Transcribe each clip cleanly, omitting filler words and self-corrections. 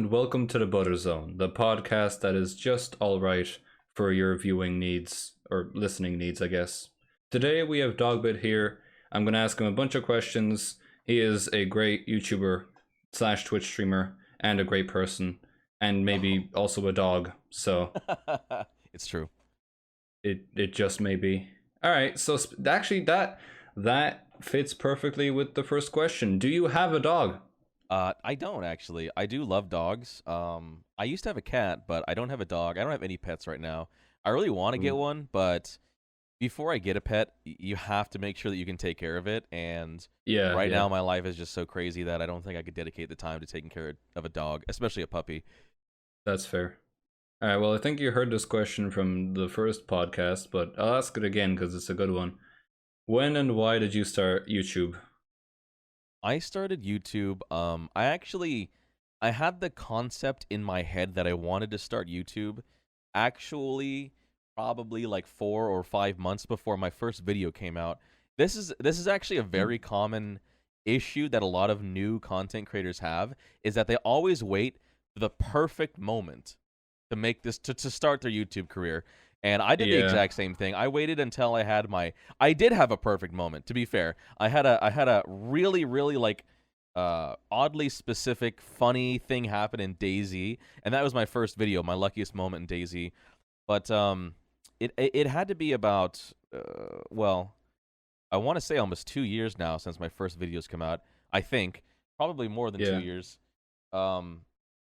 and welcome to the Butter Zone, the podcast that is just alright for your viewing needs, or listening needs, I guess. Today we have Dogbit here. I'm going to ask him a bunch of questions. He is a great YouTuber slash Twitch streamer, and a great person, and maybe also a dog, so It's true. it just may be. Alright, so actually that fits perfectly with the first question. Do you have a dog? I don't actually. I do love dogs. I used to have a cat, but I don't have a dog. I don't have any pets right now. I really want to get Ooh. one, but before I get a pet, you have to make sure that you can take care of it. And Yeah, right yeah. now, my life is just so crazy that I don't think I could dedicate the time to taking care of a dog, especially a puppy. That's fair. All right, well, I think you heard this question from the first podcast, but I'll ask it again because it's a good one. When and why did you start YouTube? I started YouTube. I had the concept in my head that I wanted to start YouTube. Actually, probably like 4 or 5 months before my first video came out. This is actually a very common issue that a lot of new content creators have, is that they always wait for the perfect moment to make this to start their YouTube career. And I did the Yeah. exact same thing. I waited until I did have a perfect moment, to be fair. I had a really like oddly specific funny thing happen in DayZ, and that was my first video, my luckiest moment in DayZ. But it had to be about well, I want to say almost 2 years now since my first videos come out. I think probably more than two Yeah. years. Um,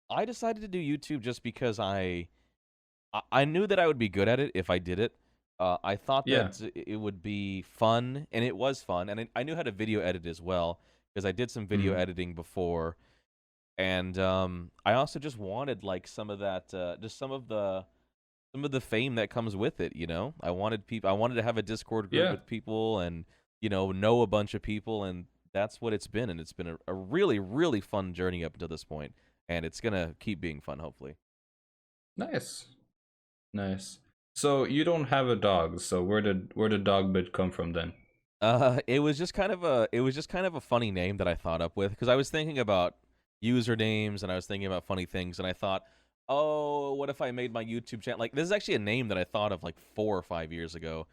I decided to do YouTube just because I knew that I would be good at it if I did it. I thought Yeah. that it would be fun, and it was fun, and I knew how to video edit as well because I did some video Mm. editing before, and I also just wanted like some of that, just some of the fame that comes with it. I wanted people. I wanted to have a Discord group Yeah. with people, and know a bunch of people, and that's what it's been. And it's been a really really fun journey up until this point, and it's gonna keep being fun, hopefully. Nice. Nice. So you don't have a dog, so where did Dogbit come from then? It was just kind of a funny name that I thought up with because I was thinking about usernames and I was thinking about funny things and I thought, oh, what if I made my YouTube channel? Like, this is actually a name that I thought of like 4 or 5 years ago,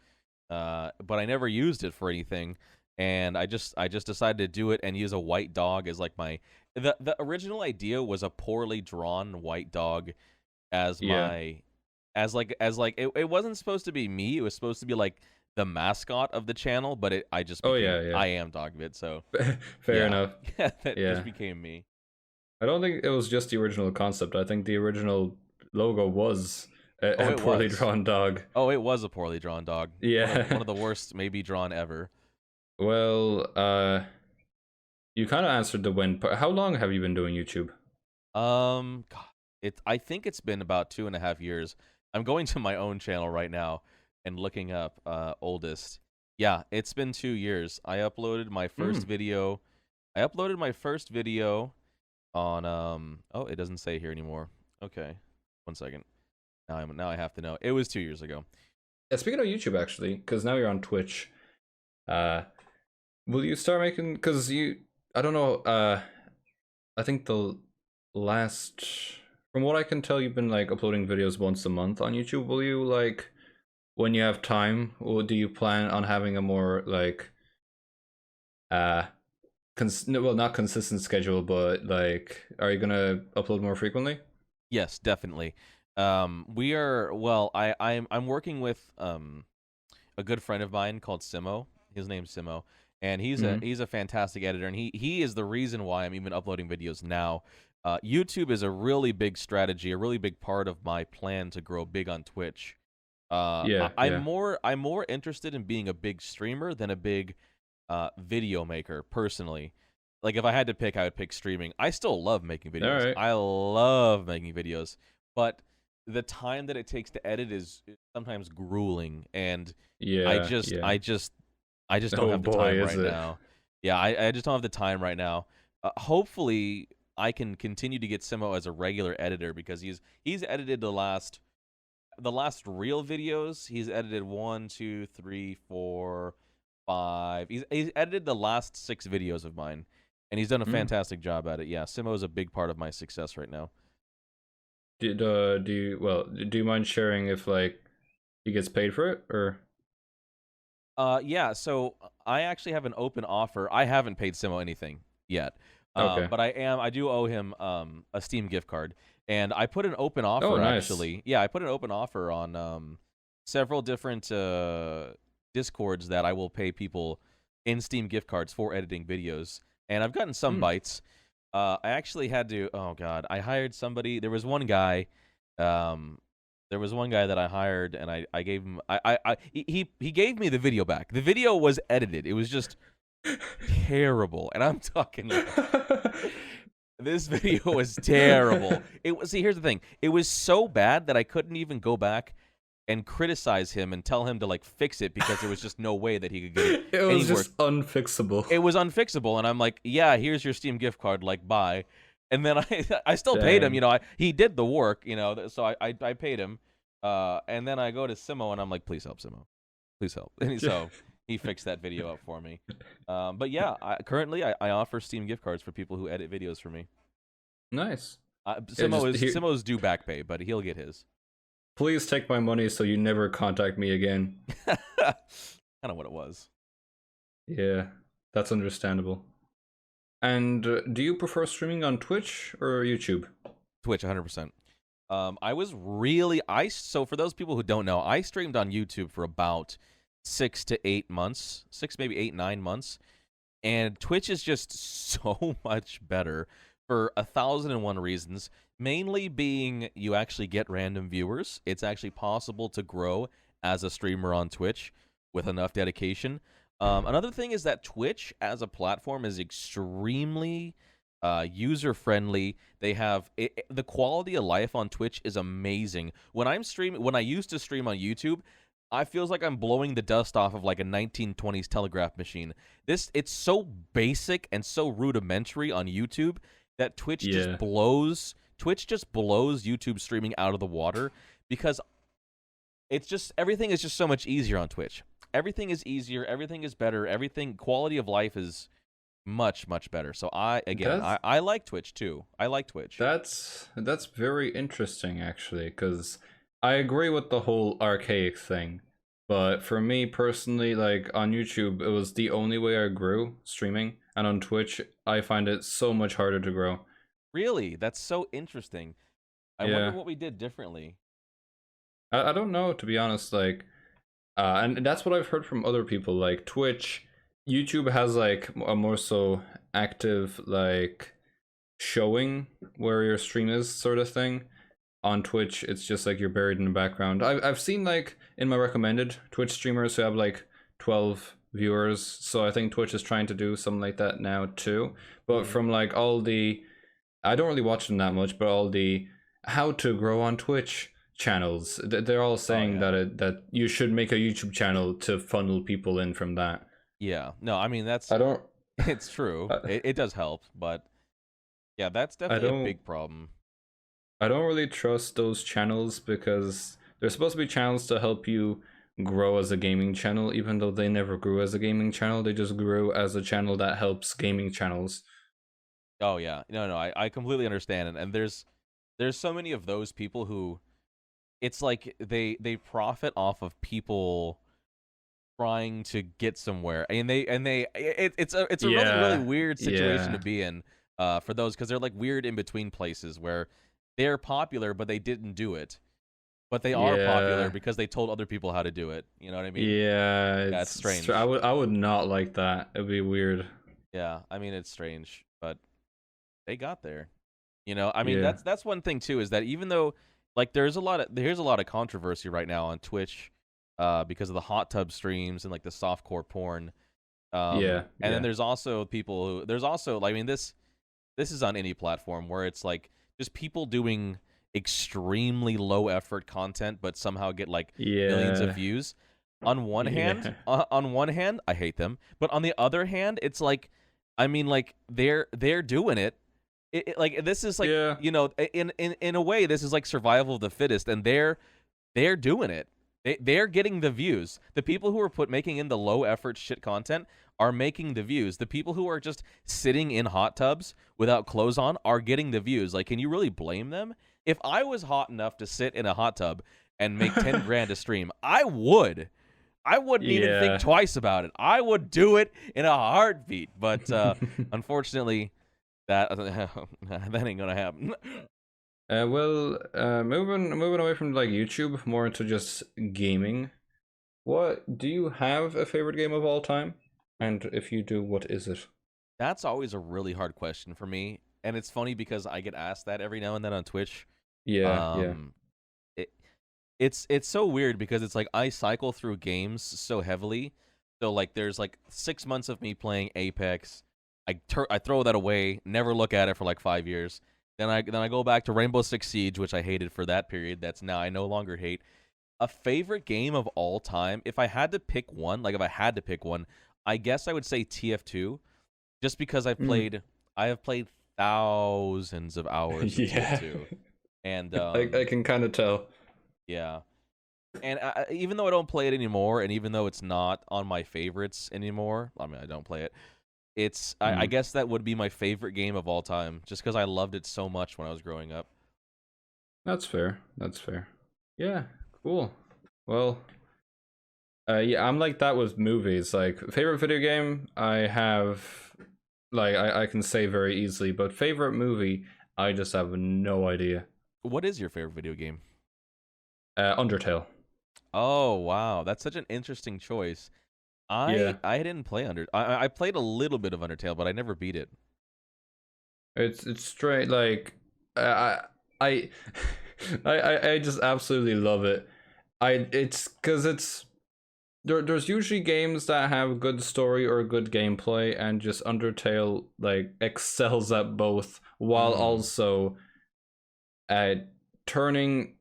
but I never used it for anything, and I just decided to do it and use a white dog as like my the original idea was a poorly drawn white dog as Yeah. my as like it wasn't supposed to be me. It was supposed to be like the mascot of the channel, but I just Oh yeah, became yeah. I am Dogbit. So Fair yeah, enough. yeah, that just Yeah. became me. I don't think it was just the original concept. I think the original logo was Oh, a it poorly was. drawn dog. Oh, it was a poorly drawn dog. One Yeah. of the worst maybe drawn ever. Well, you kind of answered the when part. How long have you been doing YouTube? God, I think it's been about 2.5 years. I'm going to my own channel right now and looking up oldest. Yeah, it's been 2 years. I uploaded my first Mm. video. I uploaded my first video on oh, it doesn't say here anymore. Okay. 1 second. Now I have to know. It was 2 years ago. Yeah, speaking of YouTube, actually, because now you're on Twitch, uh, will you start making? Because I don't know. I think the last, from what I can tell, you've been like uploading videos once a month on YouTube. Will you like, when you have time, or do you plan on having a more like, uh, no, well, not consistent schedule, but like, are you gonna upload more frequently? Yes, definitely. We are well, I'm working with a good friend of mine called Simo. His name's Simo, and he's a Mm-hmm. he's a fantastic editor, and he is the reason why I'm even uploading videos now. YouTube is a really big strategy, a really big part of my plan to grow big on Twitch. Yeah, yeah. I'm more interested in being a big streamer than a big video maker personally. Like, if I had to pick, I would pick streaming. I still love making All videos. right. I love making videos, but the time that it takes to edit is sometimes grueling, and I Yeah, just yeah. I just I just don't Oh have the boy, time is right it? now. Yeah, I just don't have the time right now. Hopefully, I can continue to get Simo as a regular editor because he's edited the last real videos. He's edited 1, 2, 3, 4, 5. He's edited the last 6 videos of mine, and he's done a Mm. fantastic job at it. Yeah, Simo is a big part of my success right now. do you mind sharing if like he gets paid for it or? Yeah, so I actually have an open offer. I haven't paid Simo anything yet. Okay. But I do owe him a Steam gift card. And I put an open Oh, offer nice. actually. Yeah, I put an open offer on several different Discords that I will pay people in Steam gift cards for editing videos. And I've gotten some Hmm. bites. I actually had to, oh god, I hired somebody. Um there was one guy that I hired, and I gave him he gave me the video back. The video was edited. It was just terrible, and I'm talking like this video was terrible. It was, see, here's the thing. It was so bad that I couldn't even go back and criticize him and tell him to like fix it because there was just no way that he could get it It was anywhere. just unfixable. It was unfixable, and I'm like, yeah, here's your Steam gift card, like, bye. And then I still paid him, Dang. he did the work, so I paid him. And then I go to Simo, and I'm like, please help, Simo, please help. And so he fixed that video up for me. But yeah, currently I offer Steam gift cards for people who edit videos for me. Nice. Yeah, just here. Simo's due back pay, but he'll get his. Please take my money so you never contact me again. Kind of what it was. Yeah, that's understandable. And do you prefer streaming on Twitch or YouTube? Twitch, 100%. I was really so for those people who don't know, I streamed on YouTube for about 6 to 8 months, 6 maybe 8 9 months, and Twitch is just so much better for 1,001 reasons. Mainly being you actually get random viewers. It's actually possible to grow as a streamer on Twitch with enough dedication. Another thing is that Twitch as a platform is extremely user friendly. They have the quality of life on Twitch is amazing. When I used to stream on YouTube, I feels like I'm blowing the dust off of like a 1920s telegraph machine. It's so basic and so rudimentary on YouTube that Yeah, Twitch just blows YouTube streaming out of the water because it's just everything is just so much easier on Twitch. Everything is easier, everything is better, everything quality of life is much much better. So that's I like Twitch too. I like Twitch. that's very interesting actually, because I agree with the whole archaic thing. But for me personally, like on YouTube, it was the only way I grew streaming, and on Twitch, I find it so much harder to grow. Really? That's so interesting. I wonder Yeah, what we did differently. I don't know to be honest. Like, and that's what I've heard from other people. Like Twitch, YouTube has like a more so active like showing where your stream is sort of thing. On Twitch, it's just like you're buried in the background. I've seen like in my recommended Twitch streamers who have like 12 viewers, so I think Twitch is trying to do something like that now too. But Mhm. from like all the, I don't really watch them that much, but all the how to grow on Twitch channels, they're all Oh saying yeah. that you should make a YouTube channel to funnel people in from that. Yeah. No, I mean that's I don't, it's true. I, It does help, but yeah, that's I definitely a don't big problem. I don't really trust those channels because they're supposed to be channels to help you grow as a gaming channel, even though they never grew as a gaming channel. They just grew as a channel that helps gaming channels. Oh yeah. No, no, I completely understand, and there's so many of those people who it's like they profit off of people trying to get somewhere, and it's a really Yeah, weird situation to yeah, be in for those because they're like weird in between places where they're popular but they didn't do it, but they are popular yeah, because they told other people how to do it. You know what I mean? yeah. Yeah, it's I strange. would not like that. It'd be weird. Yeah, I mean it's strange, but they got there. I mean Yeah, that's one thing too is that even though like there's a lot of controversy right now on Twitch because of the hot tub streams and like the softcore porn. yeah, And then yeah, there's also like, I mean this is on any platform where it's like just people doing extremely low effort content but somehow get like millions of yeah, views. yeah, On one hand, I hate them, but on the other hand, it's like I mean like they're doing it. Like this is like yeah, in a way this is like survival of the fittest, and they're doing it. They're getting the views. The people who are making in the low effort shit content are making the views. The people who are just sitting in hot tubs without clothes on are getting the views. Like, can you really blame them? if I was hot enough to sit in a hot tub and make 10 grand a stream, I would. I wouldn't even think Yeah. twice about it. I would do it in a heartbeat. But unfortunately, that that ain't gonna happen. Moving away from like YouTube, more into just gaming. What do you have a favorite game of all time? And if you do, what is it? That's always a really hard question for me, and it's funny because I get asked that every now and then on Twitch. Yeah, yeah. Um, it, it's so weird because it's like I cycle through games so heavily. So like there's like 6 months of me playing Apex. I throw that away, never look at it for like 5 years. Then I go back to Rainbow Six Siege, which I hated for that period. That's now I no longer hate. A favorite game of all time, if I had to pick one, I guess I would say TF2, just because I have played thousands of hours of Yeah. TF2, and I can kind of tell. yeah, and even though I don't play it anymore, and even though it's not on my favorites anymore, I mean I don't play it. I guess that would be my favorite game of all time, just because I loved it so much when I was growing up. That's fair. That's fair. Yeah, cool. Well, yeah, I'm like that with movies. Like favorite video game, I have, like I can say very easily, but favorite movie, I just have no idea. What is your favorite video game? Undertale. Oh wow, that's such an interesting choice. Yeah, I didn't play I played a little bit of Undertale, but I never beat it. it's straight like I I just absolutely love it. It's because there's usually games that have good story or good gameplay, and just Undertale like excels at both, while also turning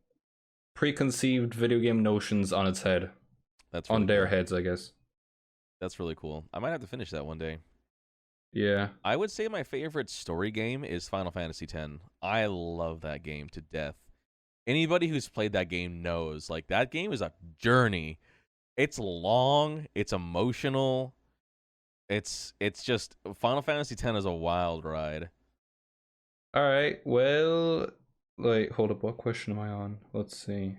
preconceived video game notions on its head. That's really On their cool. heads, I guess. That's really cool. I might have to finish that one day. Yeah. I would say my favorite story game is Final Fantasy X. I love that game to death. Anybody who's played that game knows, like, that game is a journey. It's long, it's emotional. It's just Final Fantasy X is a wild ride. All right. Well, like, hold up. What question am I on? Let's see.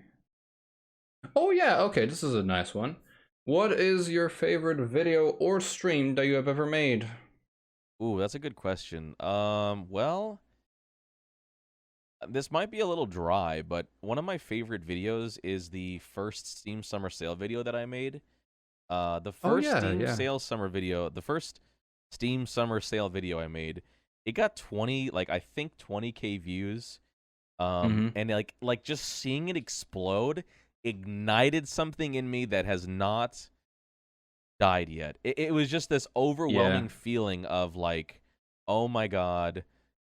Oh yeah. Okay. This is a nice one. What is your favorite video or stream that you have ever made? Ooh, that's a good question. Well, this might be a little dry, but one of my favorite videos is the first Steam Summer Sale video that I made. The Oh first yeah, Steam yeah. Sale Summer video, the first Steam Summer Sale video I made, it got 20, like I think 20K views. Mm-hmm. And like just seeing it explode ignited something in me that has not died yet. It was just this Yeah. overwhelming feeling of like, oh my god,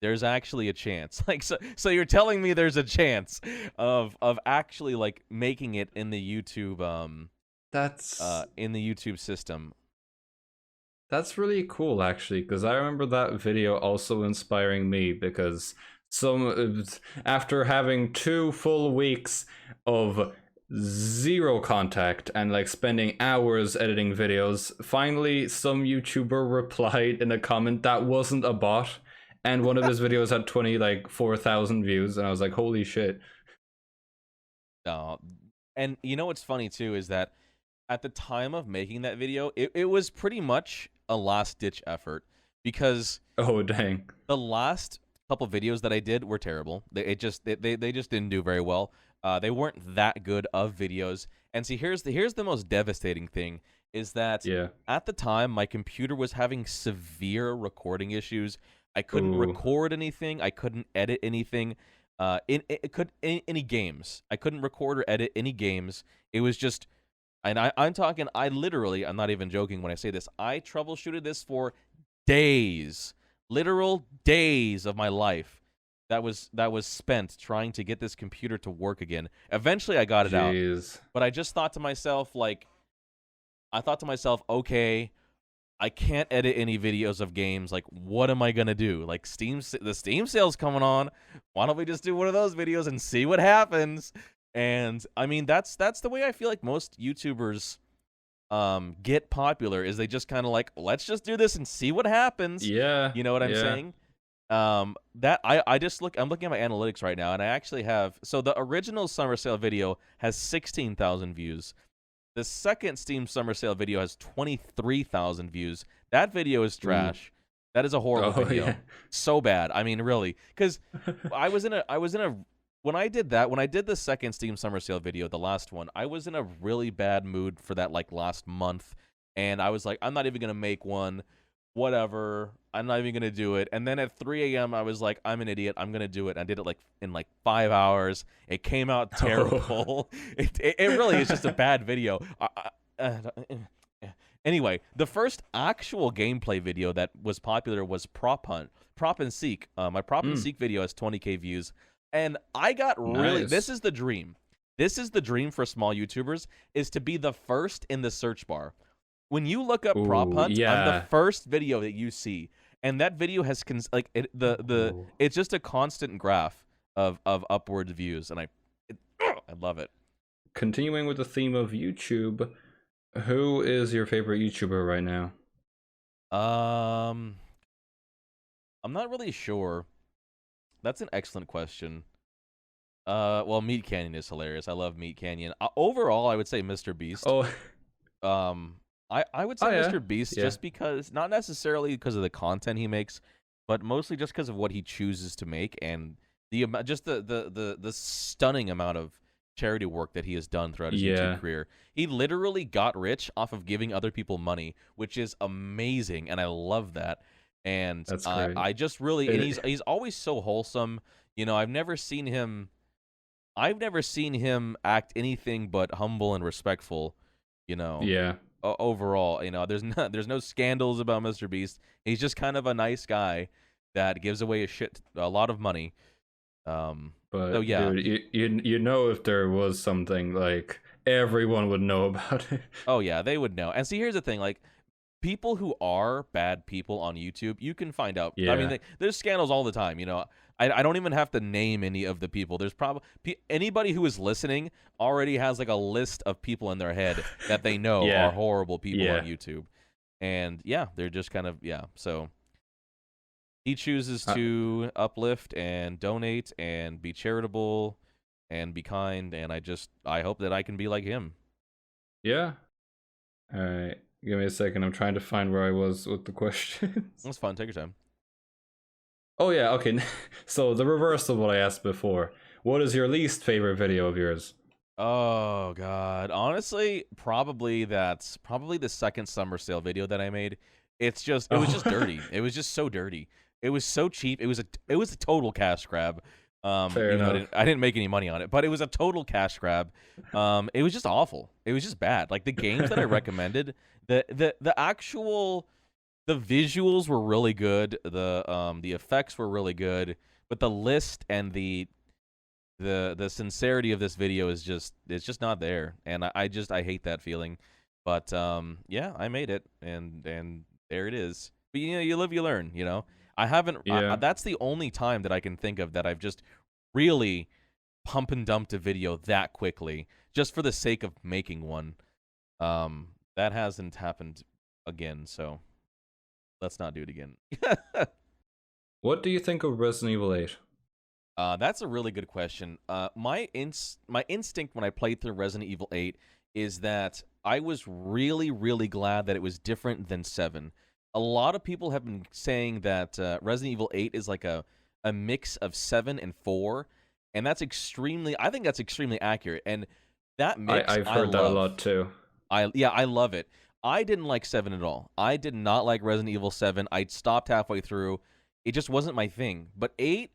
there's actually a chance. Like so you're telling me there's a chance of actually like making it That's in the YouTube system. That's really cool, actually, because I remember that video also inspiring me, because after having 2 full weeks of zero contact and like spending hours editing videos, finally some YouTuber replied in a comment that wasn't a bot, and one of his videos had 4,000 views, and I was like, holy shit. Uh, and you know what's funny too is that at the time of making that video, it was pretty much a last ditch effort because Oh dang. the last couple videos that I did were terrible. They just didn't do very well. They weren't that good of videos. And see, here's the most devastating thing is that Yeah. at the time my computer was having severe recording issues. I couldn't Ooh. record anything. I couldn't edit anything. Any games. I couldn't record or edit any games. It was just, and I'm talking. I'm not even joking when I say this. I troubleshooted this for days, literal days of my life. That was spent trying to get this computer to work again. Eventually, I got it out. Jeez. But I just thought to myself, okay, I can't edit any videos of games. Like, what am I gonna do? Like, the Steam sale's coming on. Why don't we just do one of those videos and see what happens? And I mean, that's the way I feel like most YouTubers get popular is they just kind of like, let's just do this and see what happens. Yeah. You know what I'm Yeah. saying? That I'm looking at my analytics right now, and I actually have, so the original summer sale video has 16,000 views. The second Steam Summer Sale video has 23,000 views. That video is Ooh. trash. That is a horrible Oh video. yeah. So bad. I mean, really. Because when I did the second Steam Summer Sale video, the last one, I was in a really bad mood for that, like, last month. And I was like, I'm not even going to make one. Whatever. I'm not even going to do it. And then at 3 a.m., I was like, I'm an idiot. I'm going to do it. I did it, like, in, like, 5 hours. It came out terrible. It really is just a bad video. Anyway, the first actual gameplay video that was popular was Prop and Seek. My Prop and Seek video has 20K views. And I got really... Nice. This is the dream. This is the dream for small YouTubers, is to be the first in the search bar. When you look up Prop Hunt, I'm the first video that you see, and that video has it's just a constant graph of upward views, and I love it. Continuing with the theme of YouTube, who is your favorite YouTuber right now? I'm not really sure. That's an excellent question. Well, Meat Canyon is hilarious. I love Meat Canyon. Overall, I would say Mr. Beast. Oh. I would say Mr. Beast just because, not necessarily because of the content he makes, but mostly just because of what he chooses to make and the stunning amount of charity work that he has done throughout his YouTube career. He literally got rich off of giving other people money, which is amazing, and I love that. And That's great. I just really, and he's always so wholesome. You know, I've never seen him act anything but humble and respectful. You know. Yeah. Overall, you know, there's no scandals about Mr. Beast. He's just kind of a nice guy that gives away a lot of money. But so yeah, dude, you know, if there was something, like, everyone would know about it. Oh yeah, they would know. And see, here's the thing, like, people who are bad people on YouTube, you can find out. Yeah. I mean, there's scandals all the time. You know, I don't even have to name any of the people. There's probably anybody who is listening already has, like, a list of people in their head that they know are horrible people on YouTube. And yeah, they're just kind of, so he chooses to uplift and donate and be charitable and be kind, and I hope that I can be like him. Yeah. All right. Give me a second. I'm trying to find where I was with the questions. That's fun. Take your time. Oh yeah, okay. So the reverse of what I asked before. What is your least favorite video of yours? Oh god, honestly, probably the second summer sale video that I made. It was just dirty. It was just so dirty. It was so cheap. It was a total cash grab. Fair enough. I didn't make any money on it, but it was a total cash grab. It was just awful. It was just bad. Like, the games that I recommended, the visuals were really good. The effects were really good, but the list and the sincerity of this video is just not there, and I hate that feeling. But yeah, I made it, and there it is. But you know, you live, you learn. You know, I haven't. That's the only time that I can think of that I've just really pump and dumped a video that quickly just for the sake of making one. That hasn't happened again, so let's not do it again. What do you think of Resident Evil 8? That's a really good question. My instinct when I played through Resident Evil 8 is that I was really, really glad that it was different than 7. A lot of people have been saying that Resident Evil 8 is like a mix of 7 and 4, and I think that's extremely accurate. And that mix, I've heard that a lot too. I love it. I didn't like 7 at all. I did not like Resident Evil 7. I stopped halfway through. It just wasn't my thing. But 8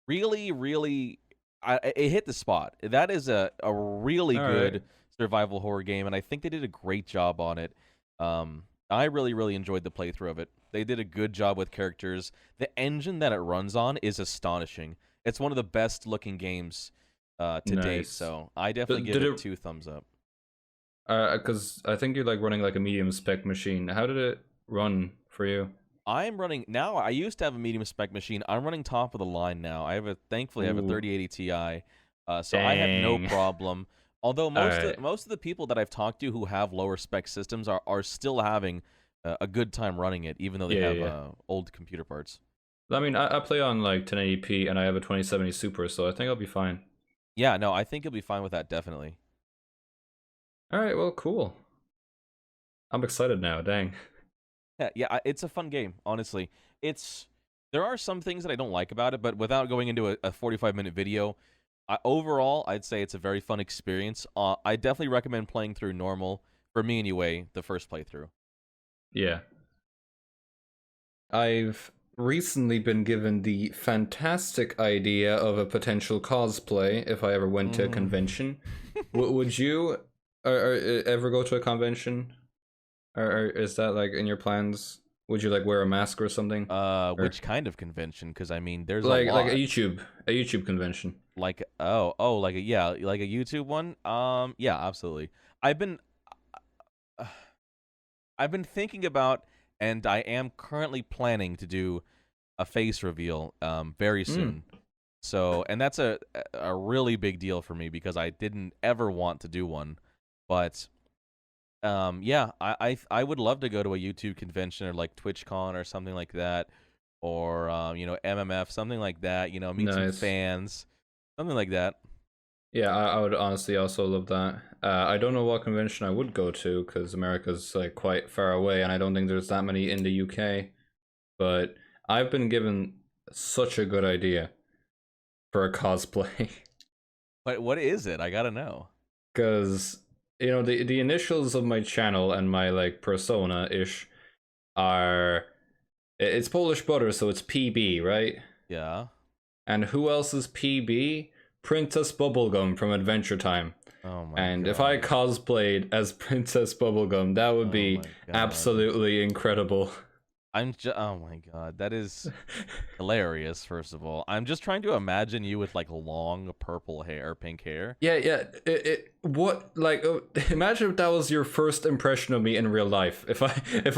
really, really, it hit the spot. That is a really good survival horror game, and I think they did a great job on it. I really, really enjoyed the playthrough of it. They did a good job with characters. The engine that it runs on is astonishing. It's one of the best-looking games to date, so I definitely give it 2 thumbs up. Because I think you're, like, running, like, a medium spec machine. How did it run for you? I'm running now. I used to have a medium spec machine. I'm running top of the line now. Thankfully I have a 3080 Ti, so I have no problem. Although most of the people that I've talked to who have lower spec systems are still having a good time running it, even though they have old computer parts. I mean, I play on like 1080p and I have a 2070 Super, so I think I'll be fine. Yeah, no, I think you'll be fine with that, definitely. All right, well, cool. I'm excited now. Dang. Yeah, it's a fun game, honestly. It's there are some things that I don't like about it, but without going into a 45-minute video, overall, I'd say it's a very fun experience. I definitely recommend playing through normal, for me anyway, the first playthrough. Yeah. I've recently been given the fantastic idea of a potential cosplay if I ever went to a convention. Would you ever go to a convention? Or is that like in your plans? Would you like wear a mask or something? Or Which kind of convention? Because I mean, there's a like lot. a YouTube convention. Like like like a YouTube one. Yeah, absolutely. I've been I've been thinking about, and I am currently planning to do a face reveal very soon. So, and that's a really big deal for me because I didn't ever want to do one, but yeah, I would love to go to a YouTube convention or like TwitchCon or something like that, or MMF, something like that. Meet some Nice. fans, something like that. Yeah, I would honestly also love that. I don't know what convention I would go to because America's like quite far away, and I don't think there's that many in the UK. But I've been given such a good idea for a cosplay But what is it? I gotta know. because the initials of my channel and my like persona ish are it's PolishButter, so it's PB, right? Yeah. And who else is PB? Princess Bubblegum from Adventure Time. Oh my And if I god. cosplayed as Princess Bubblegum, that would Oh be my god. absolutely incredible. Oh my god, that is hilarious. First of all, I'm just trying to imagine you with like long purple hair, pink hair. Yeah, yeah. What like? Imagine if that was your first impression of me in real life. If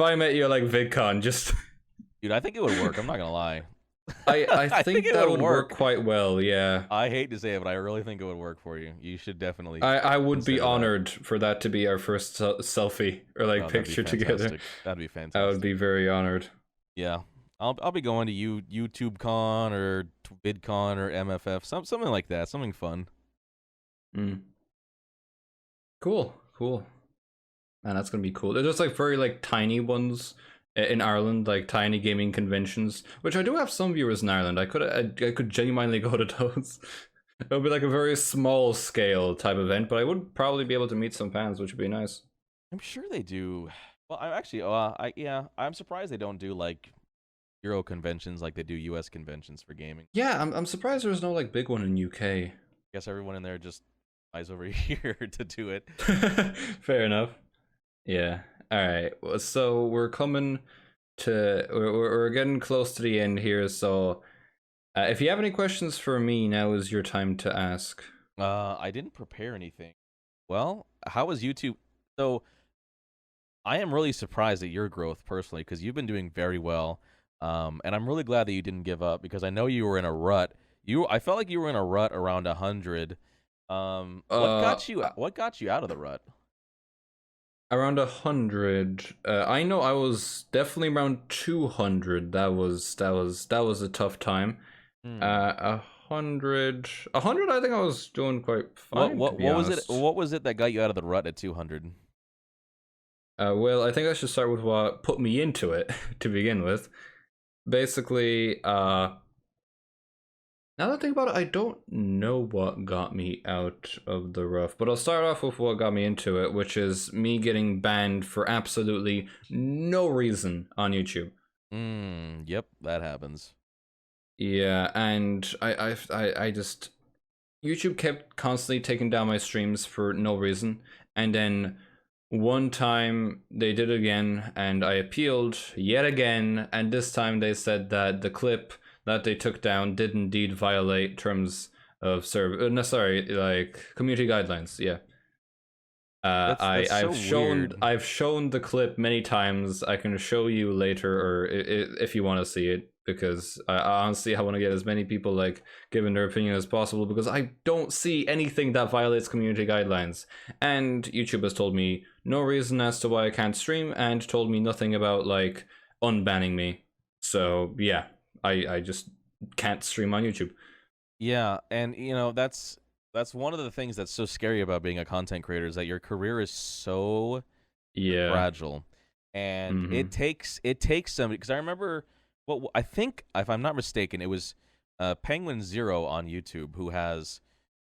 I met you at like VidCon, just Dude, I think it would work. I'm not gonna lie. I I think think it that would would work work. quite well. Yeah, I hate to say it, but I really think it would work for you. You should definitely I would be consider that. honored for that to be our first selfie or like Oh, that'd be picture together. fantastic. That'd be I would fantastic. be very honored. Yeah, I'll be going to YouTube Con or VidCon or MFF, something like that, something fun. Mm. Cool, cool. Man, that's gonna be cool. They're just like very like tiny ones in Ireland, like tiny gaming conventions, which I do have some viewers in Ireland. I could genuinely go to those. It would be like a very small scale type event, but I would probably be able to meet some fans, which would be nice. I'm sure they do. Well, I'm actually, I'm surprised they don't do like Euro conventions like they do U.S. conventions for gaming. Yeah, I'm surprised there's no like big one in UK. Guess everyone in there just flies over here to do it. Fair enough. Yeah. All right. Well, so we're coming to we're getting close to the end here. So if you have any questions for me, now is your time to ask. I didn't prepare anything. Well, how was YouTube? So I am really surprised at your growth personally because you've been doing very well. And I'm really glad that you didn't give up because I know you were in a rut. I felt like you were in a rut around 100. What Uh, got you? What got you out of the rut? Around 100. I know I was definitely around 200. That was a tough time. Hmm. 100. I think I was doing quite fine, to be What was it? honest. What was it that got you out of the rut at 200? Well, I think I should start with what put me into it to begin with. Basically, now that I think about it, I don't know what got me out of the rough, but I'll start off with what got me into it, which is me getting banned for absolutely no reason on YouTube. Yep, that happens. Yeah, and I just YouTube kept constantly taking down my streams for no reason, and then one time they did it again, and I appealed yet again, and this time they said that the clip that they took down did indeed violate terms of no, sorry, like community guidelines. Yeah. That's so weird. I've shown the clip many times. I can show you later, or if you want to see it, because I honestly I want to get as many people like giving their opinion as possible, because I don't see anything that violates community guidelines. And YouTube has told me no reason as to why I can't stream, and told me nothing about like unbanning me. So yeah, I just can't stream on YouTube. Yeah, and that's one of the things that's so scary about being a content creator is that your career is so Yeah. fragile, and Mm-hmm. it takes some. Because I remember, I think, if I'm not mistaken, it was Penguin Zero on YouTube, who has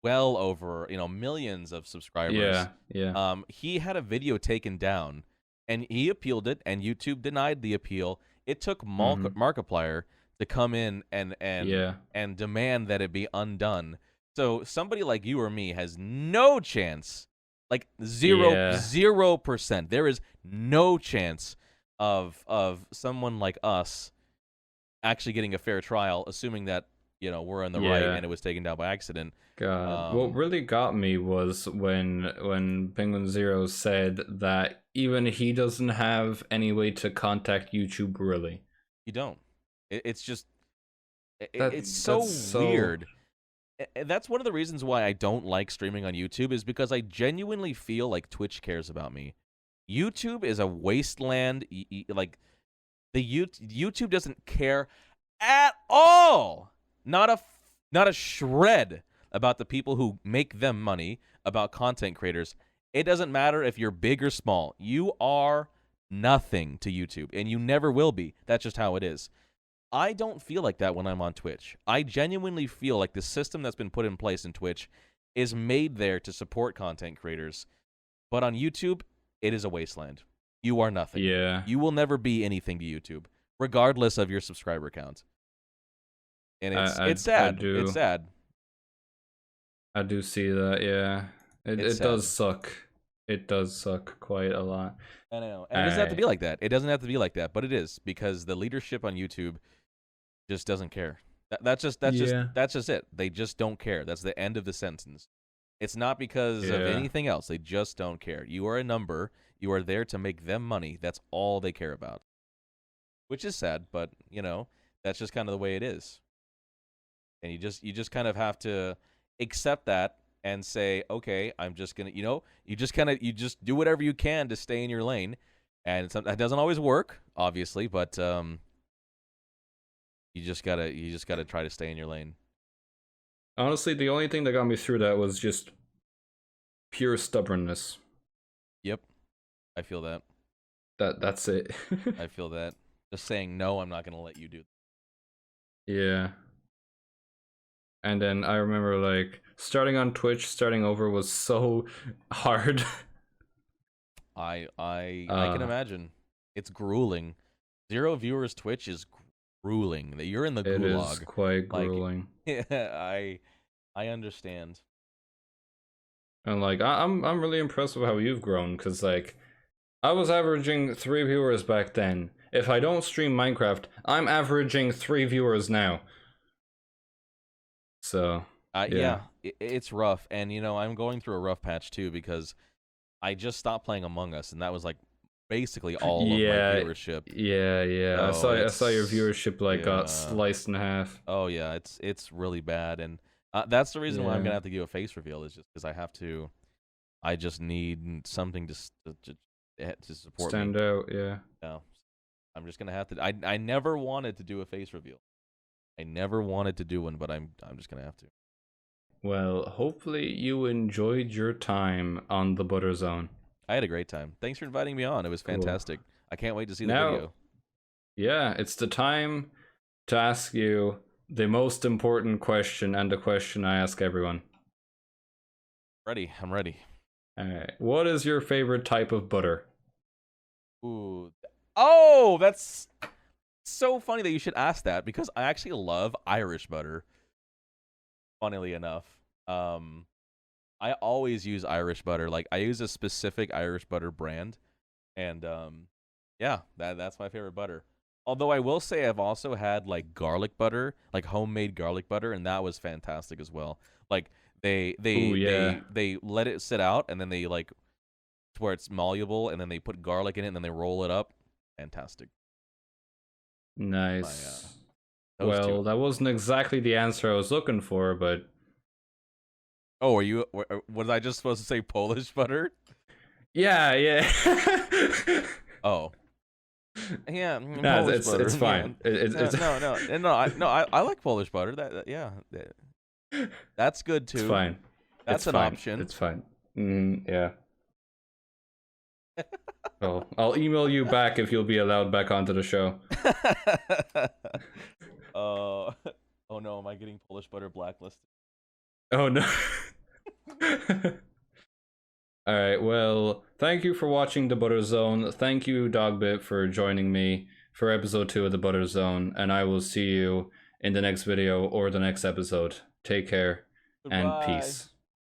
well over millions of subscribers. Yeah. Yeah. He had a video taken down, and he appealed it, and YouTube denied the appeal. It took Mm-hmm. Markiplier to come in Yeah. and demand that it be undone. So somebody like you or me has no chance, like Yeah. 0%. There is no chance of someone like us actually getting a fair trial, assuming that we're in the right Yeah. and it was taken down by accident. God. What Um, really got me was when Penguin Zero said that even he doesn't have any way to contact YouTube really. you don't. It's just That it's so that's so weird. That's one of the reasons why I don't like streaming on YouTube, is because I genuinely feel like Twitch cares about me. YouTube is a wasteland. Like YouTube doesn't care at all. Not a shred about the people who make them money, about content creators. It doesn't matter if you're big or small. You are nothing to YouTube, and you never will be. That's just how it is. I don't feel like that when I'm on Twitch. I genuinely feel like the system that's been put in place in Twitch is made there to support content creators. But on YouTube, it is a wasteland. You are nothing. yeah. You will never be anything to YouTube, regardless of your subscriber count. And it's I sad. It's do sad. I do see that, yeah. It's It does sad. suck. It does suck quite a lot. I know. And it doesn't have to be Alright. like that. It doesn't have to be like that, but it is, because the leadership on YouTube just doesn't care. Yeah. That's just it. They just don't care. That's the end of the sentence. It's not because of Yeah. anything else. They just don't care. You are a number. You are there to make them money. That's all they care about. Which is sad, but that's just kind of the way it is. And you just kind of have to accept that and say, okay, I'm just gonna, you just do whatever you can to stay in your lane. And that doesn't always work, obviously, but you just gotta try to stay in your lane. Honestly, the only thing that got me through that was just pure stubbornness. Yep, I feel that. That's it. I feel that. Just saying no, I'm not gonna let you do. Yeah. And then I remember like starting on Twitch, starting over was so hard. I can imagine. It's grueling. 0 viewers Twitch is grueling. That you're in the It is gulag. quite Like, grueling. I understand. And like I'm really impressed with how you've grown, because like I was averaging 3 viewers back then. If I don't stream Minecraft, I'm averaging 3 viewers now. So yeah. Yeah, it's rough, and I'm going through a rough patch too, because I just stopped playing Among Us, and that was like basically all of my Yeah, viewership. yeah. So I saw your it's viewership like got yeah. sliced in half. Oh yeah, it's really bad, and that's the reason why I'm Yeah. gonna have to do a face reveal, is just because I have to. I just need something to support me. Stand out, yeah. No, I'm just gonna have to. I never wanted to do a face reveal. I never wanted to do one, but I'm just gonna have to. Well, hopefully you enjoyed your time on the Butter Zone. I had a great time. Thanks for inviting me on. It was Cool. fantastic. I can't wait to see the Now, video. yeah, it's the time to ask you the most important question, and the question I ask everyone. Ready? I'm ready. Alright. What is your favorite type of butter? Ooh. Oh, that's so funny that you should ask that, because I actually love Irish butter. Funnily enough, I always use Irish butter. Like, I use a specific Irish butter brand, and yeah, that's my favorite butter. Although I will say I've also had like garlic butter, like homemade garlic butter, and that was fantastic as well. Like Ooh, yeah. they let it sit out, and then they like to where it's malleable, and then they put garlic in it, and then they roll it up. Fantastic. Nice. Those Well, two. that wasn't exactly the answer I was looking for, but Oh, was I just supposed to say Polish butter? yeah, yeah. Oh. Yeah, Nah, Polish it's butter. it's Yeah. fine. It's I like Polish butter. Yeah, that's good it's too. fine. It's That's an fine. option. It's fine. Yeah. Oh, I'll email you back if you'll be allowed back onto the show. Oh no, am I getting Polish butter blacklisted? Oh no. All right. Well, thank you for watching the Butter Zone. Thank you, Dogbit, for joining me for episode 2 of the Butter Zone, and I will see you in the next video or the next episode. Take care and Goodbye. peace.